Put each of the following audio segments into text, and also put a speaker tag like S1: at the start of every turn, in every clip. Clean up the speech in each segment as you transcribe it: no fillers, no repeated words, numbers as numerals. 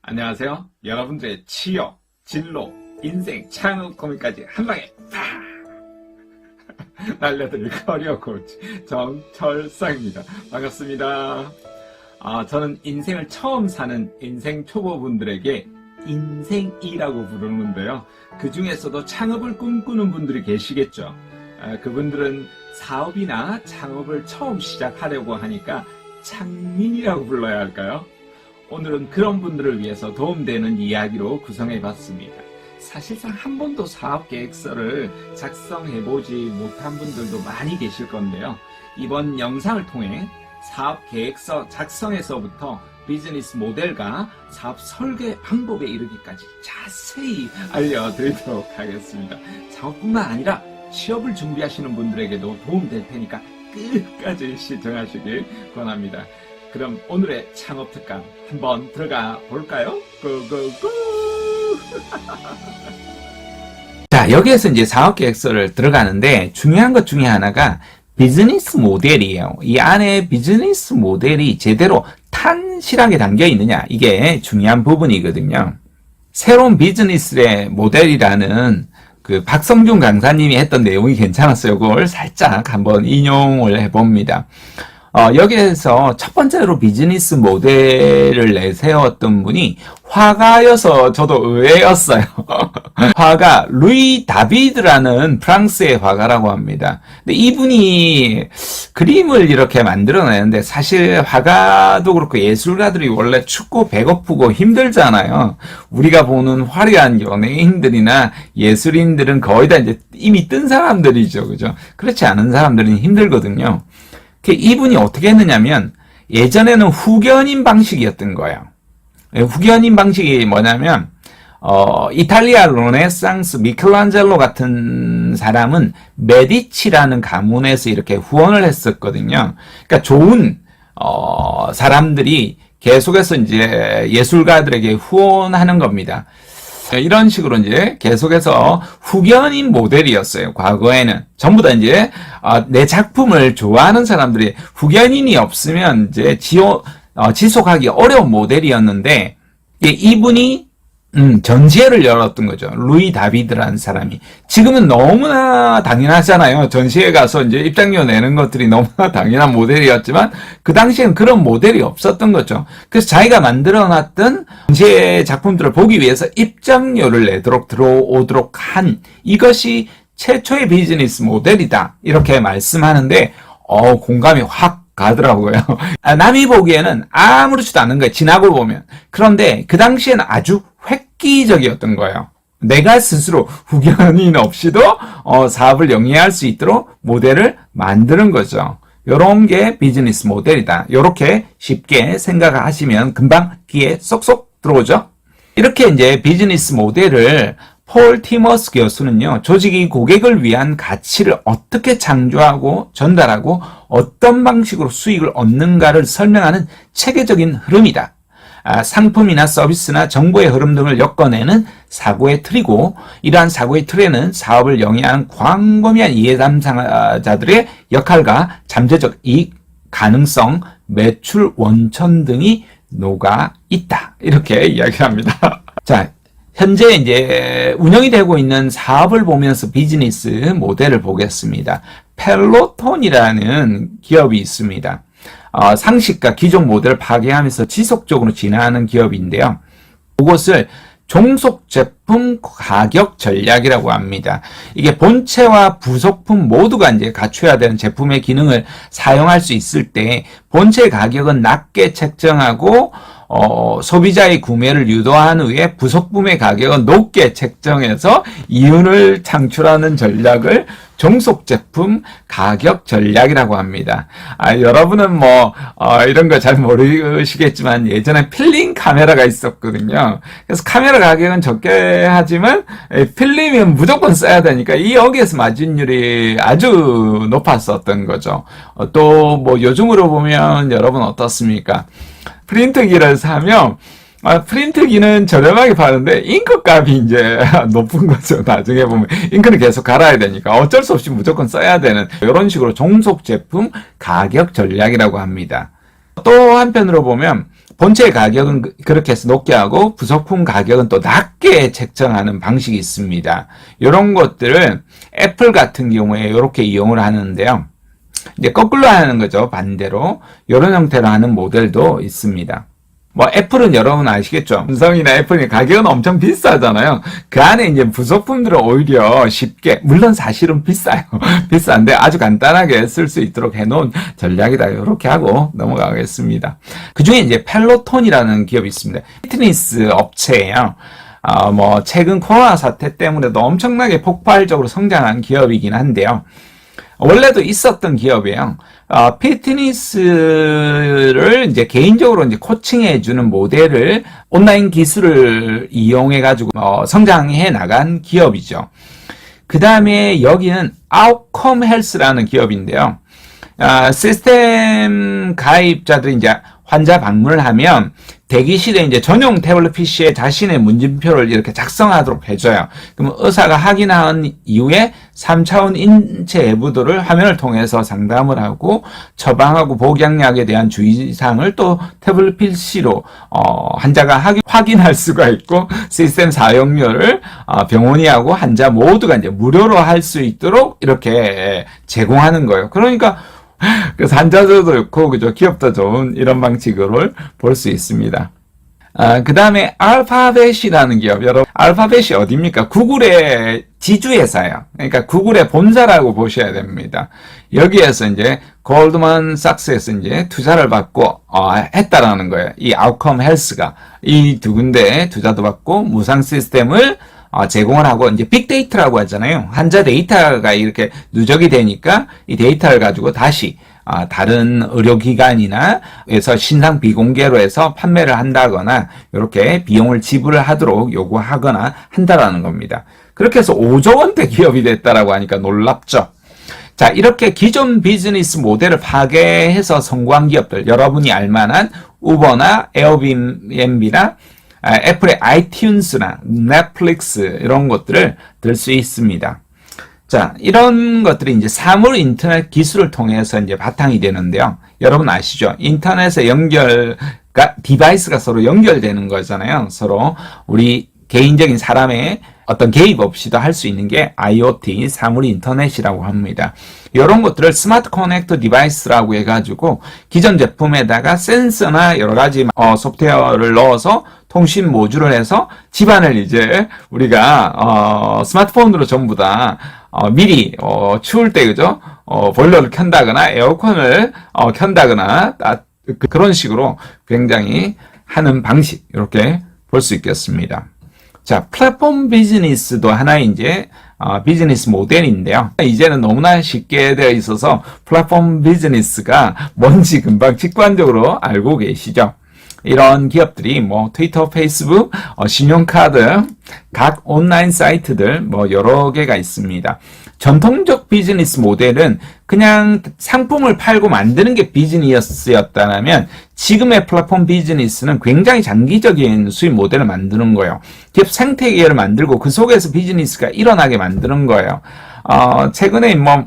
S1: 안녕하세요. 여러분들의 취업, 진로, 인생, 창업 고민까지 한 방에 날려드릴 커리어 코치 정철상입니다. 반갑습니다. 저는 인생을 처음 사는 인생 초보분들에게 인생이라고 부르는데요. 그 중에서도 창업을 꿈꾸는 분들이 계시겠죠. 그분들은 사업이나 창업을 처음 시작하려고 하니까 창민이라고 불러야 할까요? 오늘은 그런 분들을 위해서 도움되는 이야기로 구성해봤습니다. 사실상 한 번도 사업계획서를 작성해보지 못한 분들도 많이 계실 건데요. 이번 영상을 통해 사업계획서 작성에서부터 비즈니스 모델과 사업 설계 방법에 이르기까지 자세히 알려드리도록 하겠습니다. 창업뿐만 아니라 취업을 준비하시는 분들에게도 도움될 테니까 끝까지 시청하시길 권합니다. 그럼 오늘의 창업 특강 한번 들어가 볼까요? 고고고! 자, 여기에서 이제 사업계획서를 들어가는데 중요한 것 중에 하나가 비즈니스 모델이에요. 이 안에 비즈니스 모델이 제대로 탄실하게 담겨 있느냐, 이게 중요한 부분이거든요. 새로운 비즈니스의 모델이라는 그 박성준 강사님이 했던 내용이 괜찮았어요. 그걸 살짝 한번 인용을 해봅니다. 여기에서 첫 번째로 비즈니스 모델을 내세웠던 분이 화가여서 저도 의외였어요. 화가 루이 다비드라는 프랑스의 화가라고 합니다. 근데 이분이 그림을 이렇게 만들어내는데 사실 화가도 그렇고 예술가들이 원래 춥고 배고프고 힘들잖아요. 우리가 보는 화려한 연예인들이나 예술인들은 거의 다 이제 이미 뜬 사람들이죠. 그죠? 그렇지 않은 사람들은 힘들거든요. 이분이 어떻게 했느냐면 예전에는 후견인 방식이었던 거예요. 후견인 방식이 뭐냐면 이탈리아 르네상스 미켈란젤로 같은 사람은 메디치라는 가문에서 이렇게 후원을 했었거든요. 그러니까 좋은 사람들이 계속해서 이제 예술가들에게 후원하는 겁니다. 이런 식으로 이제 계속해서 후견인 모델이었어요. 과거에는 전부 다 이제 내 작품을 좋아하는 사람들이 후견인이 없으면 이제 지속하기 어려운 모델이었는데 이분이 전시회를 열었던 거죠. 루이 다비드라는 사람이. 지금은 너무나 당연하잖아요. 전시회 가서 이제 입장료 내는 것들이 너무나 당연한 모델이었지만 그 당시에는 그런 모델이 없었던 거죠. 그래서 자기가 만들어놨던 전시회 작품들을 보기 위해서 입장료를 내도록 들어오도록 한 이것이 최초의 비즈니스 모델이다. 이렇게 말씀하는데 공감이 확 가더라고요. 남이 보기에는 아무렇지도 않은 거예요. 지나고 보면. 그런데 그 당시에는 아주 획기적이었던 거예요. 내가 스스로 후견인 없이도 사업을 영위할 수 있도록 모델을 만드는 거죠. 요런 게 비즈니스 모델이다. 요렇게 쉽게 생각하시면 금방 귀에 쏙쏙 들어오죠. 이렇게 이제 비즈니스 모델을 폴 티머스 교수는요, 조직이 고객을 위한 가치를 어떻게 창조하고 전달하고 어떤 방식으로 수익을 얻는가를 설명하는 체계적인 흐름이다. 상품이나 서비스나 정보의 흐름 등을 엮어내는 사고의 틀이고, 이러한 사고의 틀에는 사업을 영위하는 광범위한 이해 담당자들의 역할과 잠재적 이익, 가능성, 매출 원천 등이 녹아 있다. 이렇게 이야기합니다. 자, 현재 이제 운영이 되고 있는 사업을 보면서 비즈니스 모델을 보겠습니다. 펠로톤이라는 기업이 있습니다. 상식과 기존 모델을 파괴하면서 지속적으로 진화하는 기업인데요. 그것을 종속 제품 가격 전략이라고 합니다. 이게 본체와 부속품 모두가 이제 갖춰야 되는 제품의 기능을 사용할 수 있을 때 본체 가격은 낮게 책정하고 소비자의 구매를 유도한 후에 부속품의 가격은 높게 책정해서 이윤을 창출하는 전략을 종속제품 가격 전략이라고 합니다. 여러분은 이런 거 잘 모르시겠지만 예전에 필름 카메라가 있었거든요. 그래서 카메라 가격은 적게 하지만 필름은 무조건 써야 되니까 여기에서 마진율이 아주 높았었던 거죠. 또 요즘으로 보면 여러분 어떻습니까? 프린터기를 사면 프린트기는 저렴하게 파는데 잉크값이 이제 높은 거죠. 나중에 보면 잉크는 계속 갈아야 되니까 어쩔 수 없이 무조건 써야 되는 이런 식으로 종속 제품 가격 전략이라고 합니다. 또 한편으로 보면 본체 가격은 그렇게 해서 높게 하고 부속품 가격은 또 낮게 책정하는 방식이 있습니다. 이런 것들을 애플 같은 경우에 이렇게 이용을 하는데요. 이제 거꾸로 하는 거죠. 반대로. 이런 형태로 하는 모델도 있습니다. 뭐 애플은 여러분 아시겠죠? 삼성이나 애플이 가격은 엄청 비싸잖아요. 그 안에 이제 부속품들은 오히려 쉽게, 물론 사실은 비싸요. 비싼데 아주 간단하게 쓸 수 있도록 해놓은 전략이다. 이렇게 하고 넘어가겠습니다. 그 중에 이제 펠로톤이라는 기업이 있습니다. 피트니스 업체예요. 뭐 최근 코로나 사태 때문에도 엄청나게 폭발적으로 성장한 기업이긴 한데요. 원래도 있었던 기업이에요. 피트니스를 이제 개인적으로 이제 코칭해주는 모델을 온라인 기술을 이용해가지고 성장해 나간 기업이죠. 그 다음에 여기는 아웃컴 헬스라는 기업인데요. 시스템 가입자들이 이제 환자 방문을 하면 대기실에 이제 전용 태블릿 PC에 자신의 문진표를 이렇게 작성하도록 해줘요. 그러면 의사가 확인한 이후에 3차원 인체 내부도를 화면을 통해서 상담을 하고 처방하고 복용약에 대한 주의사항을 또 태블릿 PC로 환자가 확인할 수가 있고 시스템 사용료를 병원이 하고 환자 모두가 이제 무료로 할 수 있도록 이렇게 제공하는 거예요. 그러니까 그래서 환자들도 좋고, 그죠? 기업도 좋은 이런 방식으로 볼 수 있습니다. 그 다음에 알파벳이라는 기업. 여러분, 알파벳이 어디입니까? 구글의 지주회사예요. 그러니까 구글의 본사라고 보셔야 됩니다. 여기에서 이제 골드만삭스에서 이제 투자를 받고, 했다라는 거예요. 이 아웃컴 헬스가. 이 두 군데 투자도 받고, 무상 시스템을 제공을 하고, 이제 빅데이터라고 하잖아요. 환자 데이터가 이렇게 누적이 되니까 이 데이터를 가지고 다시 다른 의료기관이나 에서 신상 비공개로 해서 판매를 한다거나 이렇게 비용을 지불을 하도록 요구하거나 한다라는 겁니다. 그렇게 해서 5조 원대 기업이 됐다라고 하니까 놀랍죠. 자, 이렇게 기존 비즈니스 모델을 파괴해서 성공한 기업들, 여러분이 알만한 우버나 에어비앤비나 애플의 아이튠즈나 넷플릭스 이런 것들을 들 수 있습니다. 자, 이런 것들이 이제 사물 인터넷 기술을 통해서 이제 바탕이 되는데요. 여러분 아시죠? 인터넷의 디바이스가 서로 연결되는 거잖아요. 서로 우리 개인적인 사람의 어떤 개입 없이도 할 수 있는 게 IoT, 사물 인터넷이라고 합니다. 이런 것들을 스마트 커넥터 디바이스라고 해가지고 기존 제품에다가 센서나 여러 가지 소프트웨어를 넣어서 통신 모듈을 해서 집안을 이제 우리가 스마트폰으로 전부 다 미리 추울 때 그죠? 보일러를 켠다거나 에어컨을 켠다거나 그런 식으로 굉장히 하는 방식 이렇게 볼 수 있겠습니다. 자, 플랫폼 비즈니스도 하나의 이제 비즈니스 모델인데요. 이제는 너무나 쉽게 되어 있어서 플랫폼 비즈니스가 뭔지 금방 직관적으로 알고 계시죠. 이런 기업들이 뭐 트위터, 페이스북, 신용카드, 각 온라인 사이트들 뭐 여러 개가 있습니다. 전통적 비즈니스 모델은 그냥 상품을 팔고 만드는 게 비즈니스였다면 지금의 플랫폼 비즈니스는 굉장히 장기적인 수익 모델을 만드는 거예요. 기업 생태계를 만들고 그 속에서 비즈니스가 일어나게 만드는 거예요. 최근에 뭐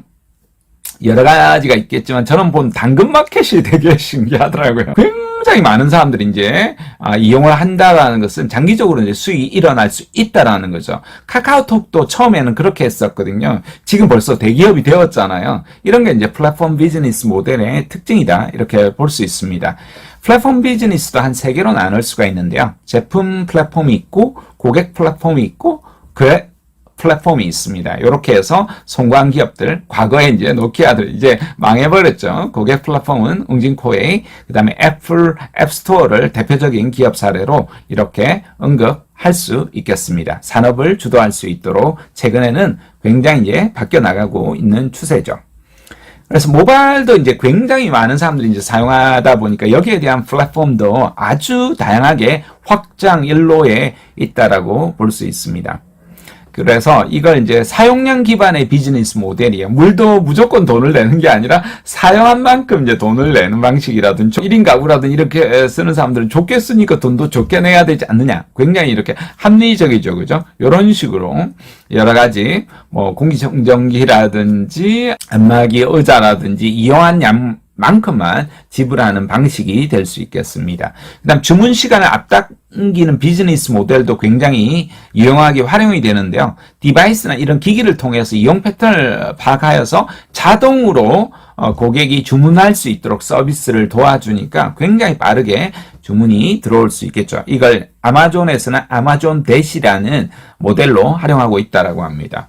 S1: 여러 가지가 있겠지만 저는 본 당근마켓이 되게 신기하더라고요. 굉장히 많은 사람들이 이제 이용을 한다라는 것은 장기적으로 이제 수익이 일어날 수 있다라는 거죠. 카카오톡도 처음에는 그렇게 했었거든요. 지금 벌써 대기업이 되었잖아요. 이런 게 이제 플랫폼 비즈니스 모델의 특징이다. 이렇게 볼 수 있습니다. 플랫폼 비즈니스도 한 3개로 나눌 수가 있는데요. 제품 플랫폼이 있고 고객 플랫폼이 있고 플랫폼이 있습니다. 이렇게 해서 성공한 기업들, 과거에 이제 노키아들 이제 망해버렸죠. 고객 플랫폼은 웅진코웨이, 그 다음에 애플 앱스토어를 대표적인 기업 사례로 이렇게 언급할 수 있겠습니다. 산업을 주도할 수 있도록 최근에는 굉장히 이제 바뀌어 나가고 있는 추세죠. 그래서 모바일도 이제 굉장히 많은 사람들이 이제 사용하다 보니까 여기에 대한 플랫폼도 아주 다양하게 확장 일로에 있다라고 볼 수 있습니다. 그래서 이걸 이제 사용량 기반의 비즈니스 모델이에요. 물도 무조건 돈을 내는 게 아니라 사용한 만큼 이제 돈을 내는 방식이라든지 1인 가구라든지 이렇게 쓰는 사람들은 좋게 쓰니까 돈도 좋게 내야 되지 않느냐. 굉장히 이렇게 합리적이죠. 그죠? 이런 식으로 여러 가지 뭐 공기청정기라든지 안마기 의자라든지 이용한 만큼만 지불하는 방식이 될 수 있겠습니다. 그다음 주문 시간을 앞당기는 비즈니스 모델도 굉장히 유용하게 활용이 되는데요. 디바이스나 이런 기기를 통해서 이용 패턴을 파악하여서 자동으로 고객이 주문할 수 있도록 서비스를 도와주니까 굉장히 빠르게 주문이 들어올 수 있겠죠. 이걸 아마존에서는 아마존 대시라는 모델로 활용하고 있다고 합니다.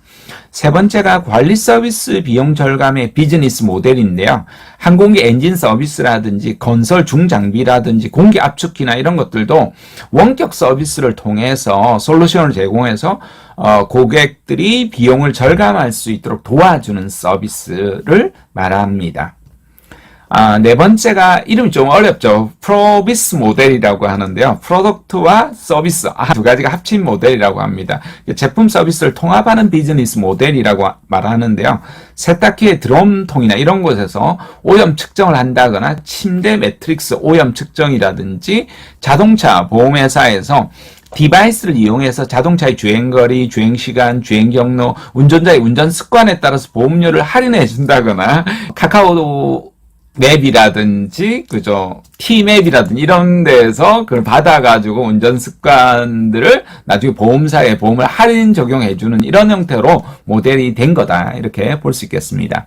S1: 세 번째가 관리 서비스 비용 절감의 비즈니스 모델인데요. 항공기 엔진 서비스라든지 건설 중장비라든지 공기 압축기나 이런 것들도 원격 서비스를 통해서 솔루션을 제공해서 고객들이 비용을 절감할 수 있도록 도와주는 서비스를 말합니다. 네 번째가 이름이 좀 어렵죠. 프로비스 모델이라고 하는데요. 프로덕트와 서비스 두 가지가 합친 모델이라고 합니다. 제품 서비스를 통합하는 비즈니스 모델이라고 말하는데요. 세탁기의 드럼통이나 이런 곳에서 오염 측정을 한다거나 침대 매트릭스 오염 측정이라든지 자동차 보험회사에서 디바이스를 이용해서 자동차의 주행거리, 주행시간, 주행경로, 운전자의 운전 습관에 따라서 보험료를 할인해 준다거나 카카오 맵이라든지 그죠 T맵이라든지 이런 데서 그걸 받아가지고 운전 습관들을 나중에 보험사에 보험을 할인 적용해주는 이런 형태로 모델이 된 거다 이렇게 볼 수 있겠습니다.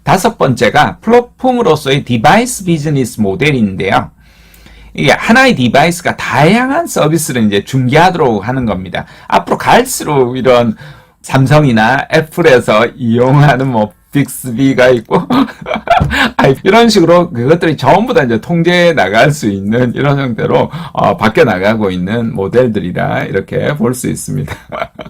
S1: 다섯 번째가 플랫폼으로서의 디바이스 비즈니스 모델인데요. 이게 하나의 디바이스가 다양한 서비스를 이제 중개하도록 하는 겁니다. 앞으로 갈수록 이런 삼성이나 애플에서 이용하는 뭐 빅스비가 있고 이런 식으로 그것들이 전부 다 이제 통제해 나갈 수 있는 이런 형태로 바뀌어 나가고 있는 모델들이라 이렇게 볼 수 있습니다.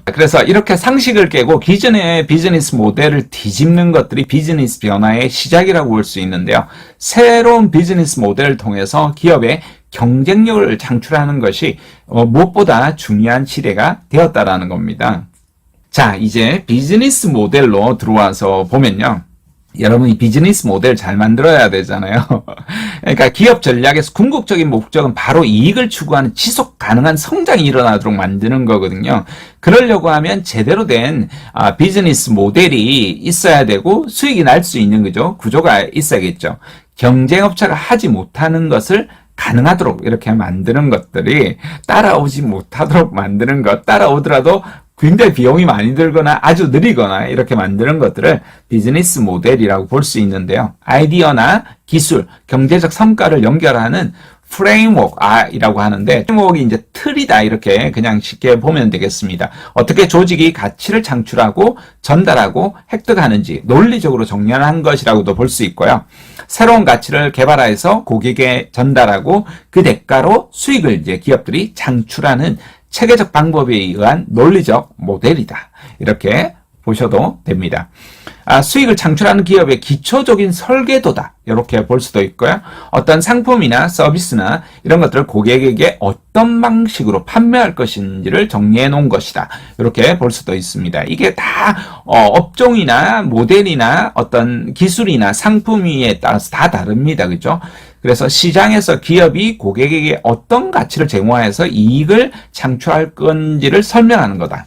S1: 그래서 이렇게 상식을 깨고 기존의 비즈니스 모델을 뒤집는 것들이 비즈니스 변화의 시작이라고 볼 수 있는데요. 새로운 비즈니스 모델을 통해서 기업의 경쟁력을 창출하는 것이 무엇보다 중요한 시대가 되었다라는 겁니다. 자, 이제 비즈니스 모델로 들어와서 보면요. 여러분이 비즈니스 모델 잘 만들어야 되잖아요. 그러니까 기업 전략에서 궁극적인 목적은 바로 이익을 추구하는 지속 가능한 성장이 일어나도록 만드는 거거든요. 그러려고 하면 제대로 된 비즈니스 모델이 있어야 되고 수익이 날 수 있는 구조가 있어야겠죠. 경쟁업체가 하지 못하는 것을 가능하도록 이렇게 만드는 것들이 따라오지 못하도록 만드는 것, 따라오더라도 굉장히 비용이 많이 들거나 아주 느리거나 이렇게 만드는 것들을 비즈니스 모델이라고 볼 수 있는데요. 아이디어나 기술, 경제적 성과를 연결하는 프레임워크이라고 하는데 프레임워크가 이제 틀이다 이렇게 그냥 쉽게 보면 되겠습니다. 어떻게 조직이 가치를 창출하고 전달하고 획득하는지 논리적으로 정렬한 것이라고도 볼 수 있고요. 새로운 가치를 개발해서 고객에 전달하고 그 대가로 수익을 이제 기업들이 창출하는 체계적 방법에 의한 논리적 모델이다. 이렇게 보셔도 됩니다. 수익을 창출하는 기업의 기초적인 설계도다. 이렇게 볼 수도 있고요. 어떤 상품이나 서비스나 이런 것들을 고객에게 어떤 방식으로 판매할 것인지를 정리해 놓은 것이다. 이렇게 볼 수도 있습니다. 이게 다 업종이나 모델이나 어떤 기술이나 상품에 따라서 다 다릅니다. 그죠? 그래서 시장에서 기업이 고객에게 어떤 가치를 제공해서 이익을 창출할 건지를 설명하는 거다.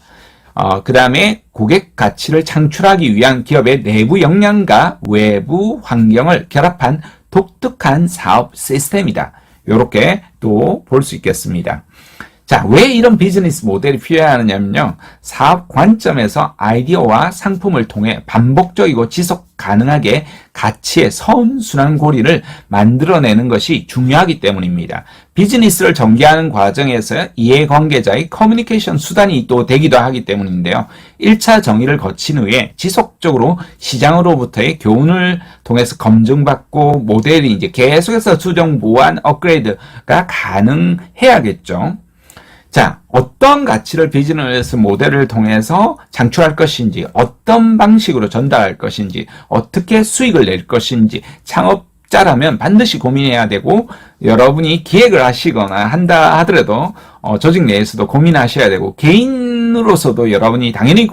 S1: 그 다음에 고객 가치를 창출하기 위한 기업의 내부 역량과 외부 환경을 결합한 독특한 사업 시스템이다. 이렇게 또 볼 수 있겠습니다. 자, 왜 이런 비즈니스 모델이 필요하느냐면요. 사업 관점에서 아이디어와 상품을 통해 반복적이고 지속 가능하게 가치의 선순환 고리를 만들어내는 것이 중요하기 때문입니다. 비즈니스를 전개하는 과정에서 이해관계자의 커뮤니케이션 수단이 또 되기도 하기 때문인데요. 1차 정의를 거친 후에 지속적으로 시장으로부터의 교훈을 통해서 검증받고 모델이 이제 계속해서 수정, 보완, 업그레이드가 가능해야겠죠. 자, 어떤 가치를 비즈니스 모델을 통해서 창출할 것인지, 어떤 방식으로 전달할 것인지, 어떻게 수익을 낼 것인지, 창업자라면 반드시 고민해야 되고, 여러분이 기획을 하시거나 한다 하더라도, 조직 내에서도 고민하셔야 되고, 개인으로서도 여러분이 당연히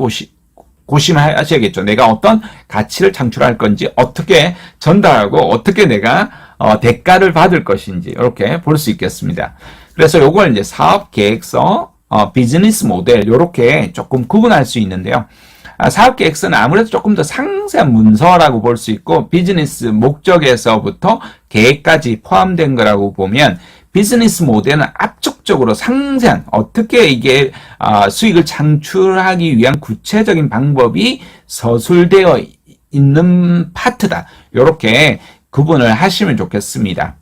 S1: 고심하셔야겠죠. 내가 어떤 가치를 창출할 건지, 어떻게 전달하고, 어떻게 내가 대가를 받을 것인지, 이렇게 볼 수 있겠습니다. 그래서 요걸 이제 사업 계획서, 비즈니스 모델, 요렇게 조금 구분할 수 있는데요. 사업계획서는 아무래도 조금 더 상세한 문서라고 볼 수 있고 비즈니스 목적에서부터 계획까지 포함된 거라고 보면 비즈니스 모델은 압축적으로 상세한 어떻게 이게 수익을 창출하기 위한 구체적인 방법이 서술되어 있는 파트다. 이렇게 구분을 하시면 좋겠습니다.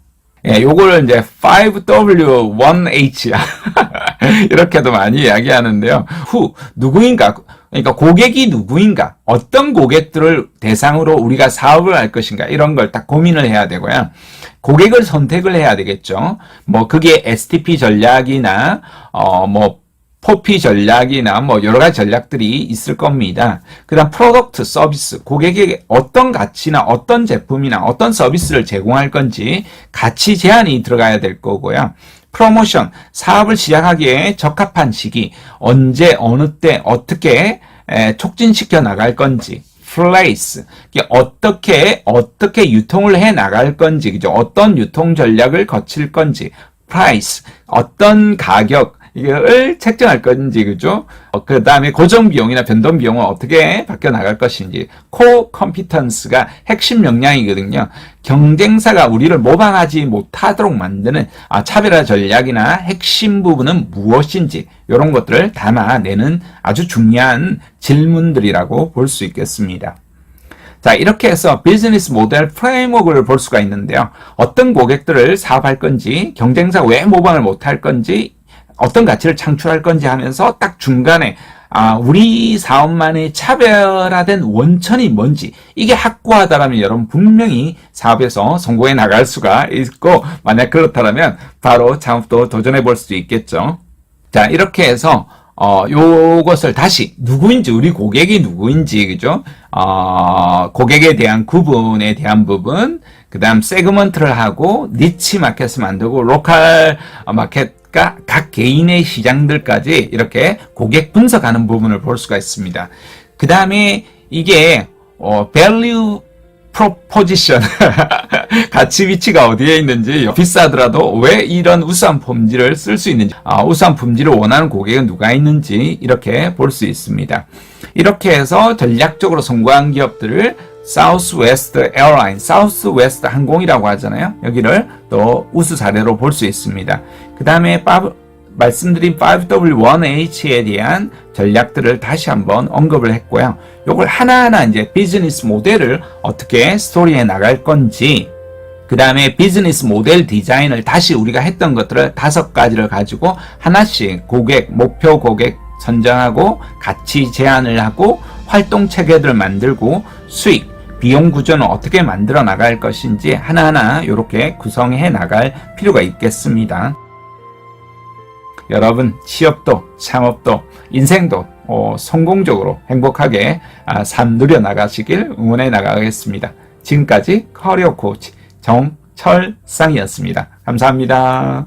S1: 예, 요거를 이제 5W1H 이렇게도 많이 이야기하는데요. 누구인가? 그러니까 고객이 누구인가? 어떤 고객들을 대상으로 우리가 사업을 할 것인가? 이런 걸 딱 고민을 해야 되고요. 고객을 선택을 해야 되겠죠. 뭐 그게 STP 전략이나 포피 전략이나 여러 가지 전략들이 있을 겁니다. 그다음 프로덕트 서비스, 고객에게 어떤 가치나 어떤 제품이나 어떤 서비스를 제공할 건지 가치 제한이 들어가야 될 거고요. 프로모션, 사업을 시작하기에 적합한 시기, 언제, 어느 때, 어떻게 촉진시켜 나갈 건지. 플레이스, 어떻게 유통을 해 나갈 건지, 그죠? 어떤 유통 전략을 거칠 건지. 프라이스, 어떤 가격, 이걸 책정할 건지, 그죠? 그 다음에 고정 비용이나 변동 비용은 어떻게 바뀌어 나갈 것인지. 코 컴피턴스가 핵심 역량이거든요. 경쟁사가 우리를 모방하지 못하도록 만드는 차별화 전략이나 핵심 부분은 무엇인지, 이런 것들을 담아내는 아주 중요한 질문들이라고 볼 수 있겠습니다. 자, 이렇게 해서 비즈니스 모델 프레임워크를 볼 수가 있는데요. 어떤 고객들을 사업할 건지, 경쟁사가 왜 모방을 못할 건지, 어떤 가치를 창출할 건지 하면서 딱 중간에 우리 사업만의 차별화된 원천이 뭔지, 이게 확고하다라면 여러분 분명히 사업에서 성공해 나갈 수가 있고, 만약 그렇다면 바로 창업도 도전해 볼 수 있겠죠. 자, 이렇게 해서 요것을 다시 누구인지, 우리 고객이 누구인지, 그죠? 고객에 대한 구분에 대한 부분, 그 다음 세그먼트를 하고 니치 마켓을 만들고 로컬 마켓, 각 개인의 시장들까지 이렇게 고객 분석하는 부분을 볼 수가 있습니다. 그 다음에 이게 value proposition 가치 위치가 어디에 있는지, 비싸더라도 왜 이런 우수한 품질을 쓸 수 있는지, 우수한 품질을 원하는 고객은 누가 있는지 이렇게 볼 수 있습니다. 이렇게 해서 전략적으로 성공한 기업들을 사우스웨스트 에어라인, 사우스웨스트 항공이라고 하잖아요. 여기를 또 우수 사례로 볼 수 있습니다. 그 다음에 말씀드린 5W1H에 대한 전략들을 다시 한번 언급을 했고요. 요걸 하나하나 이제 비즈니스 모델을 어떻게 스토리해 나갈 건지, 그 다음에 비즈니스 모델 디자인을 다시 우리가 했던 것들을 5가지를 가지고 하나씩 목표 고객 선정하고 가치 제한을 하고 활동 체계들을 만들고 수익, 비용 구조는 어떻게 만들어 나갈 것인지 하나하나 이렇게 구성해 나갈 필요가 있겠습니다. 여러분 취업도 창업도 인생도 성공적으로 행복하게 삶 누려 나가시길 응원해 나가겠습니다. 지금까지 커리어 코치 정철상이었습니다. 감사합니다.